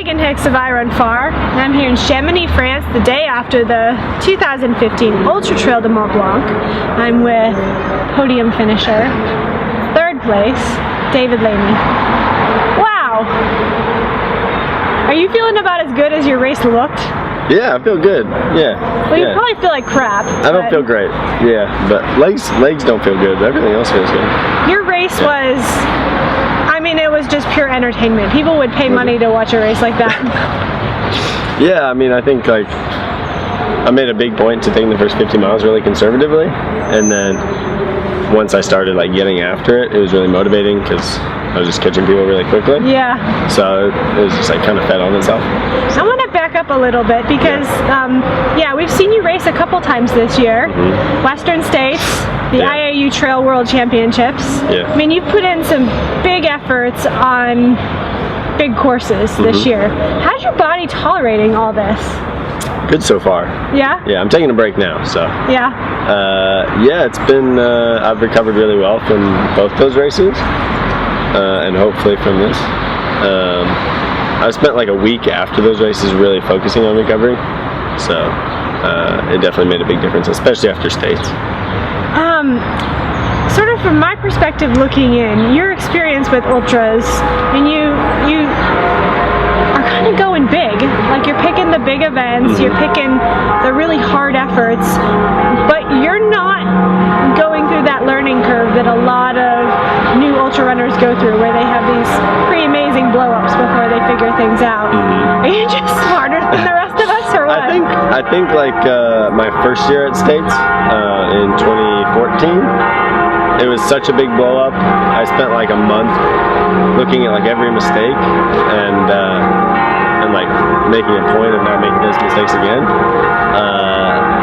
Megan Hicks of I Run Far, and I'm here in Chamonix, France, the day after the 2015 Ultra-Trail du Mont-Blanc. I'm with podium finisher, 3rd place, David Laney. Wow! Are you feeling about as good as your race looked? Yeah, I feel good. Yeah. Well, you probably feel like crap. I don't feel great. Yeah, but legs don't feel good. Everything else feels good. Your race was, I mean, it was just pure entertainment. People would pay money to watch a race like that. Yeah, I mean, I think like I made a big point to taking the first 50 miles really conservatively, and then once I started like getting after it, it was really motivating because I was just catching people really quickly. Yeah. So it was just like kind of fed on itself. I want to back up a little bit because, yeah, we've seen you race a couple times this year. Western States, the IAU Trail World Championships. Yeah. I mean, you've put in some big efforts on big courses this year. How's your body tolerating all this? Good so far. Yeah? Yeah, I'm taking a break now, so. Yeah? Yeah, it's been, I've recovered really well from both those races, and hopefully from this. I spent like a week after those races really focusing on recovery, so it definitely made a big difference, especially after States. Sort of from my perspective looking in, your experience with ultras, and you are kind of going big. Like you're picking the big events, you're picking the really hard efforts, but you're not going through that learning curve that a lot of new ultra runners go through, where they have these pretty amazing blow-ups before they figure things out. Are you just smarter than the rest of us, or what? I think like my first year at States in 2014, it was such a big blow up. I spent like a month looking at like every mistake and like making a point of not making those mistakes again.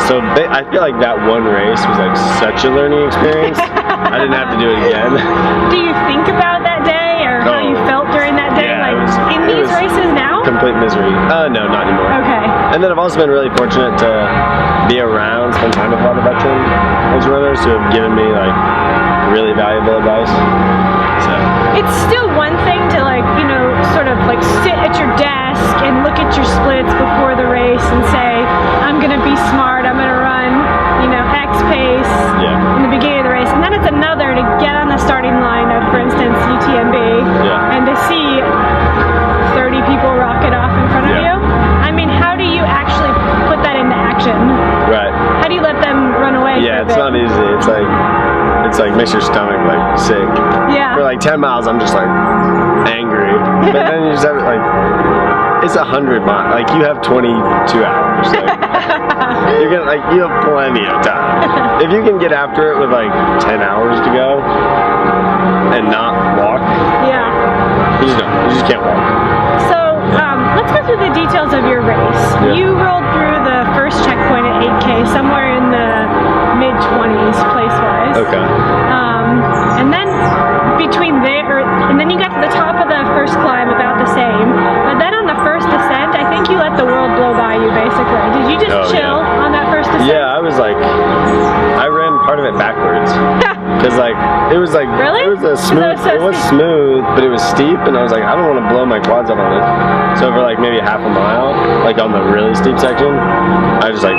So I feel like that one race was like such a learning experience. I didn't have to do it again. Do you think about that day or how you felt during that day? Yeah, like in these races now? Complete misery. No, not anymore. Okay. And then I've also been really fortunate to be around, spend time with a lot of veteran ultra runners who have given me like really valuable advice. So it's still one thing to like, you know, sort of like sit at your desk and look at your splits before the race and say, I'm gonna be smart, I'm gonna run, you know, X pace in the beginning of the race. And then it's another to get on the starting line of, for instance, UTMB and to see 30 people rocket off in front of you. I mean, how do you actually put that into action? Right. How do you let them run away? Yeah, it's not easy. It's like makes your stomach like sick. Yeah. For like 10 miles, I'm just like angry. But then you just have like, it's 100 miles. Like you have 22 hours. Like, you're gonna like you have plenty of time. If you can get after it with like 10 hours to go and not walk. Yeah. You just can't walk. So let's go through the details of your race. You rolled through the first checkpoint at 8K, somewhere in the mid-20s place-wise. Okay. And then between there, and then you got to the top of the first climb about the same. But then on the first descent, I think you let the world blow by you, basically. Did you just chill on that first descent? Yeah, I was like, I ran part of it backwards. Because like, it was like, it was a smooth, it was smooth, but it was steep, and I was like, I don't want to blow my quads up on it. So for like maybe half a mile, like on the really steep section, I just like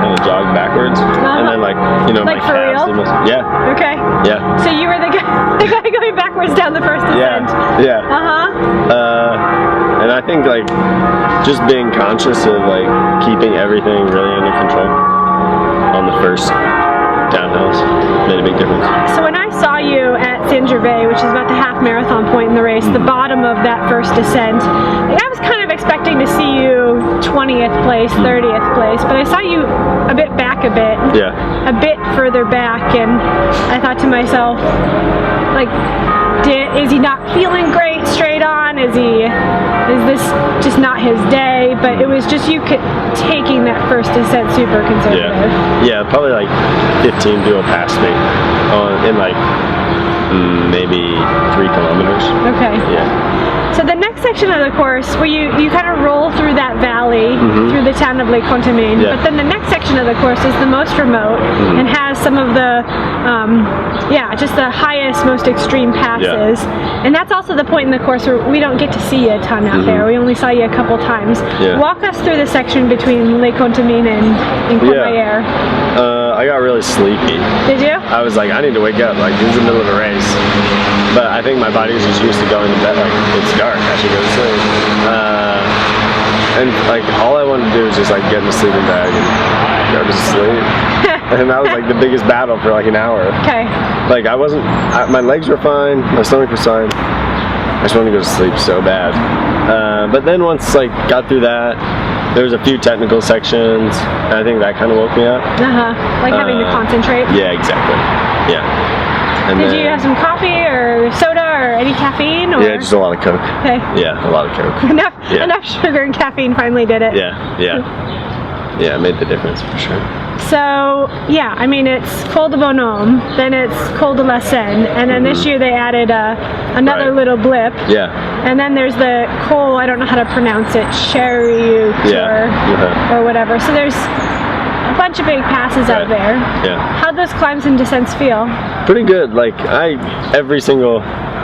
kind of jogged backwards, and then like, you know, like my for calves. real? Yeah. Okay. Yeah. So you were the guy going backwards down the first descent. Yeah. And I think like just being conscious of like keeping everything really under control on the first downhills made a big difference. So when I saw you at Saint-Gervais, which is about the half marathon point in the race, the bottom of that first descent, I was kind of expecting to see you 20th place, 30th place, but I saw you a bit back a bit, a bit further back, and I thought to myself, like, is he not feeling great straight on? Is this just not his day? But it was just you taking that first descent super conservative. Yeah, probably like 15 people passed me in like maybe 3 kilometers. Okay. Yeah. So the next section of the course, where you kind of roll through that valley, through the town of Lake Contamine, but then the next section of the course is the most remote and has some of the, just the highest, most extreme passes. And that's also the point in the course where we don't get to see you a ton out there. We only saw you a couple times. Walk us through the section between Lake Contamine and Courmayeur. I got really sleepy. Did you? I was like, I need to wake up. Like, this is the middle of a race. But I think my body was just used to going to bed. Like, it's dark, I should go to sleep. And like, all I wanted to do was just like get in the sleeping bag and go to sleep. And that was like the biggest battle for like an hour. Okay. Like, my legs were fine, my stomach was fine. I just wanted to go to sleep so bad. But then once like got through that, there was a few technical sections, and I think that kind of woke me up. Like having to concentrate. Yeah, exactly. Yeah. And Did you have some coffee or soda or any caffeine? Or? Yeah, just a lot of Coke. Okay. Yeah, a lot of Coke. Enough sugar and caffeine finally did it. Yeah, it made the difference for sure. So, yeah, I mean, it's Col de Bonhomme, then it's Col de la Seine, and then this year they added another little blip. Yeah. And then there's the Col, I don't know how to pronounce it, Chariot or whatever. So there's a bunch of big passes out there. Yeah. How'd those climbs and descents feel? Pretty good. Like, every single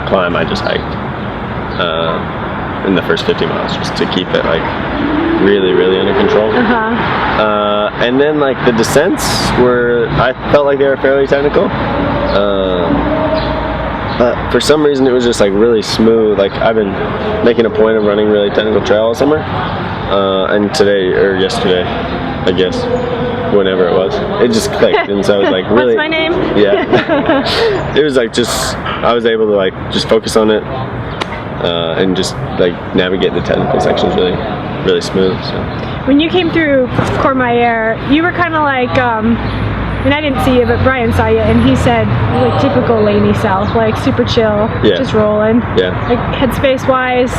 climb I just hiked in the first 50 miles just to keep it like really, really under control. And then like the descents I felt like they were fairly technical. But for some reason it was just like really smooth. Like, I've been making a point of running really technical trail all summer. And today or yesterday, I guess, whenever it was, it just clicked. And so I was like really. What's my name? Yeah. It was like I was able to like just focus on it and just like navigate the technical sections really, really smooth. So. When you came through Courmayeur, you were kind of like, and I didn't see you, but Brian saw you, and he said, like, typical Laney self, like, super chill, just rolling. Like, headspace-wise,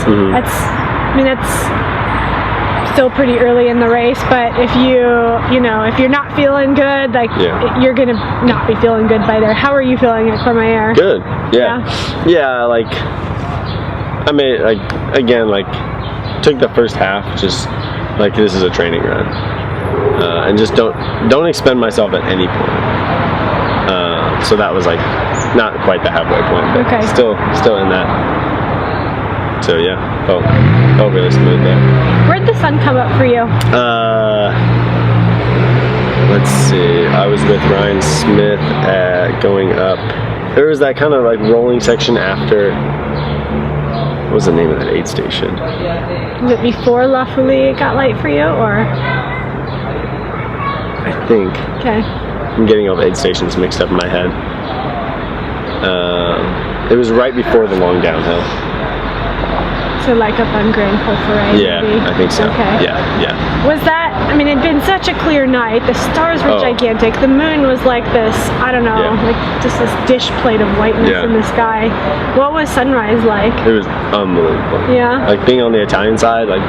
that's still pretty early in the race, but if if you're not feeling good, like, you're gonna not be feeling good by there. How are you feeling at Courmayeur? Good, yeah, like, I mean, like, again, like, took the first half, just, like, this is a training run. And just don't expend myself at any point. So that was like not quite the halfway point, but still in that. So yeah, felt really smooth there. Where'd the sun come up for you? Let's see. I was with Ryan Smith going up. There was that kind of like rolling section after. What was the name of that aid station? Was it before La Folie it got light for you, or? I think. Okay. I'm getting all the aid stations mixed up in my head. It was right before the long downhill. So like up on Grand Colferet? Yeah, maybe? I think so. Okay. Yeah. Was that, I mean, it'd been such a clear night. The stars were gigantic. The moon was like this, I don't know, like just this dish plate of whiteness in the sky. What was sunrise like? It was unbelievable. Yeah. Like being on the Italian side, like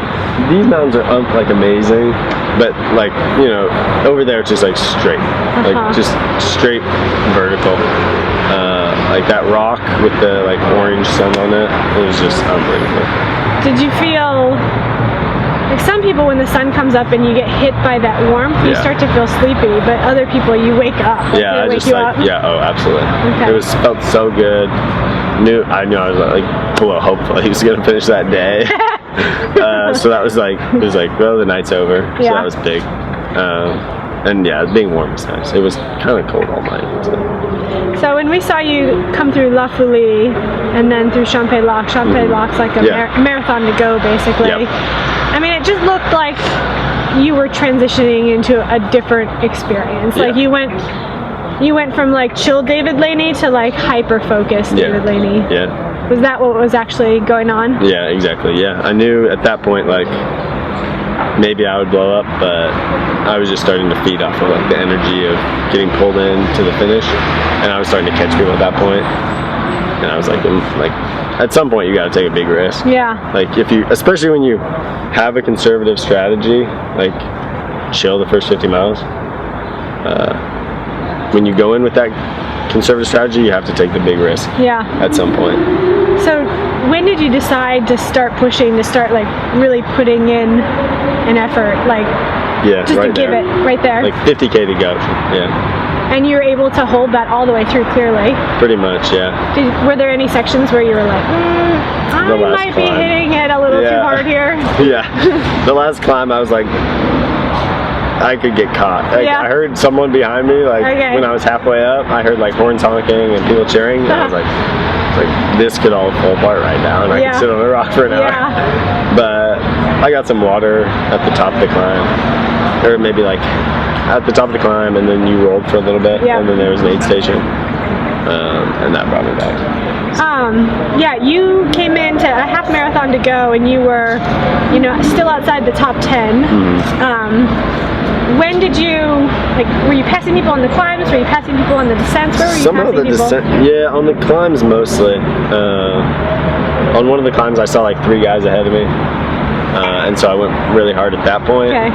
these mountains are like amazing, but like, over there it's just like straight, like just straight vertical. Like that rock with the like orange sun on it, it was just unbelievable. Did you feel, like some people when the sun comes up and you get hit by that warmth, you start to feel sleepy, but other people you wake up. Like, I just like, absolutely. Okay. It felt so good. I knew I was like, well, hopefully he's gonna finish that day. So that was like, it was like, well, the night's over, so that was big. And being warm was nice. It was kind of cold all night. So when we saw you come through La Folie and then through Champex-Lac's like a marathon to go, basically. I mean, it just looked like you were transitioning into a different experience. Like you went from like chill David Laney to like hyper focused David Laney. Yeah. Was that what was actually going on? Yeah, exactly. Yeah, I knew at that point like maybe I would blow up, but I was just starting to feed off of like the energy of getting pulled in to the finish, and I was starting to catch people at that point. And I was like at some point you got to take a big risk. Yeah. Like especially when you have a conservative strategy, like chill the first 50 miles. When you go in with that conservative strategy, you have to take the big risk. Yeah. At some point. So when did you decide to start pushing, to start like really putting in an effort, like just right to give there. it right there? Like 50K to go. Yeah. And you were able to hold that all the way through clearly? Pretty much, yeah. Were there any sections where you were like, I might be hitting it a little too hard here? Yeah. The last climb, I was like, I could get caught. Like, I heard someone behind me, like when I was halfway up, I heard like horns honking and people cheering, and I was like, this could all fall apart right now, and I could sit on a rock for an hour. But I got some water at the top of the climb, or maybe like at the top of the climb, and then you rolled for a little bit, and then there was an aid station, and that brought me back. You came into a half marathon to go, and you were, still outside the top 10. When did you, were you passing people on the climbs? Were you passing people on the descents? Where were you passing people? Yeah, on the climbs mostly. On one of the climbs, I saw like 3 guys ahead of me, and so I went really hard at that point. Okay.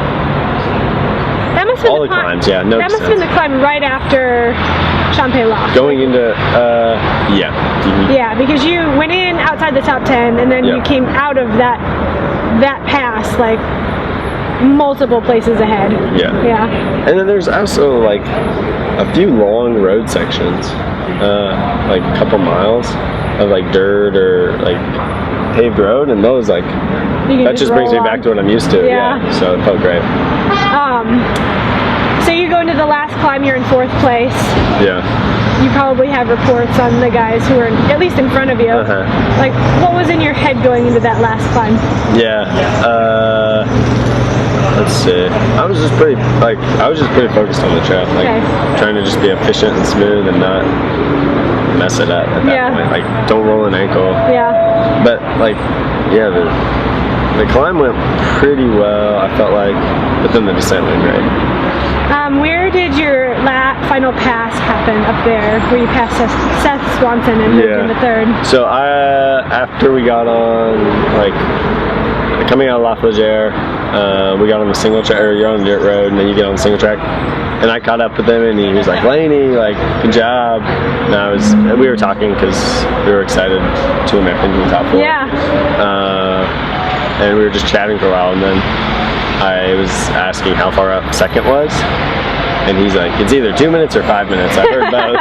That must have been all the climbs, yeah. No that must have been the climb right after Champé-Lock. Going into, Yeah, because you went in outside the top 10, and then you came out of that pass like multiple places ahead. Yeah. And then there's also like a few long road sections, like a couple miles of like dirt or like paved road, and those like that just brings me back to what I'm used to. Yeah. So it felt great. So you go into the last climb, you're in 4th place. Yeah. You probably have reports on the guys who are at least in front of you. Like, what was in your head going into that last climb? Yeah. Let's see. I was just pretty focused on the trail, like trying to just be efficient and smooth and not mess it up at that point. Like, don't roll an ankle. Yeah. But like, the climb went pretty well, I felt like, but then the descent went great. Where did your final pass happen up there, where you passed Seth Swanson and moved into 3rd? So after we got on, like, coming out of La Flagère, we got on the single track, or you're on the dirt road, and then you get on the single track, and I caught up with him, and he was like, Laney, like, good job. And we were talking because we were excited, 2 Americans in the top 4. Yeah. And we were just chatting for a while, and then I was asking how far up 2nd was, and he's like, it's either 2 minutes or 5 minutes. I heard both.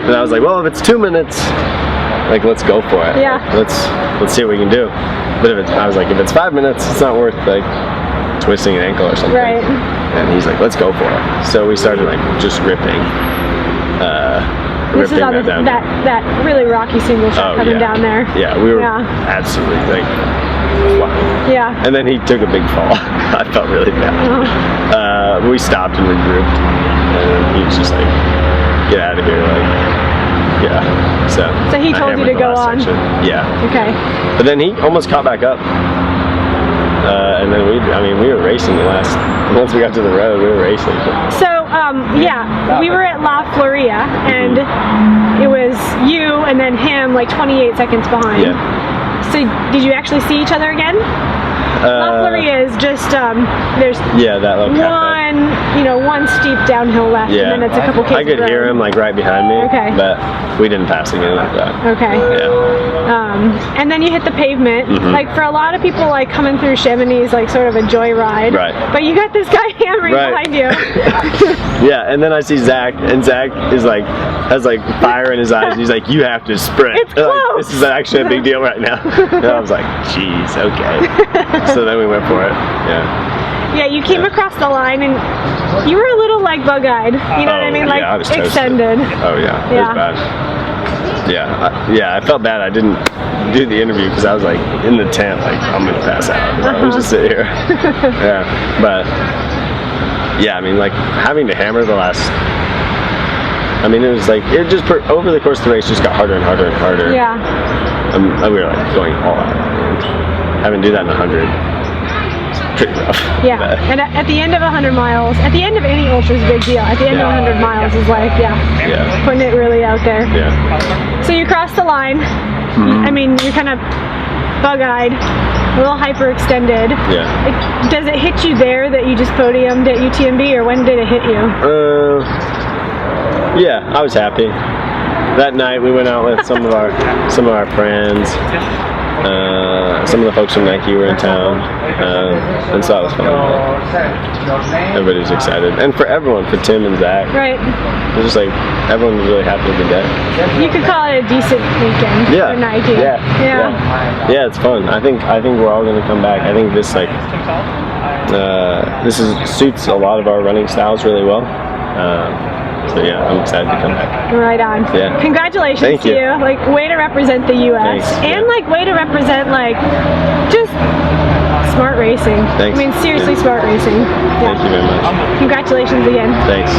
And I was like, well, if it's 2 minutes, like, let's go for it. Yeah. Like, let's see what we can do. But I was like, if it's 5 minutes, it's not worth like twisting an ankle or something. Right. And he's like, let's go for it. So we started like just ripping. This is on that really rocky single shot coming down there. Yeah, we were absolutely like flying. Yeah. And then he took a big fall. I felt really bad. We stopped and regrouped, and he was just like, get out of here, like, So he told you to go on? Section. Yeah. Okay. But then he almost caught back up. And then we were racing once we got to the road, we were racing. So, we were at La Floria, and it was you and then him like 28 seconds behind. Yeah. So did you actually see each other again? La Floria is just, there's that little cafe. one steep downhill left, and then it's a couple Ks. I could hear him like right behind me, but we didn't pass again like that. Okay. Yeah. And then you hit the pavement. Like, for a lot of people, like, coming through Chamonix is like sort of a joyride. Right. But you got this guy hammering behind you. Yeah, and then I see Zach, and Zach is like, has like fire in his eyes, and he's like, you have to sprint. It's close. Like, this is actually a big deal right now. And I was like, geez, okay. So then we went for it. Yeah, you came across the line, and you were a little like bug-eyed. You know what I mean? Like, I was extended. Oh yeah, it was bad. I felt bad I didn't do the interview because I was like in the tent, like, I'm gonna pass out. I'm just sit here. But I mean, like, having to hammer the last. I mean, it was like it just over the course of the race just got harder and harder and harder. Yeah. We were like going all out. Having to do that in 100. Pretty rough. Yeah, and at the end of 100 miles, at the end of any ultra is a big deal. At the end of 100 miles is like, putting it really out there. Yeah. So you crossed the line. I mean, you're kind of bug-eyed, a little hyperextended. Yeah. Like, does it hit you there that you just podiumed at UTMB, or when did it hit you? Yeah, I was happy. That night we went out with some of our friends. Some of the folks from Nike were in town, and so that was fun. Everybody was excited, and for everyone, for Tim and Zach, right? It was just like everyone was really happy with the day. You could call it a decent weekend for Nike. Yeah, it's fun. I think we're all going to come back. I think this suits a lot of our running styles really well. So yeah, I'm excited to come back. Right on. Yeah. Congratulations Thank to you. Like, way to represent the U.S. Thanks. And like, way to represent like just smart racing. Thanks. I mean, seriously, smart racing. Yeah. Thank you very much. Congratulations again. Thanks.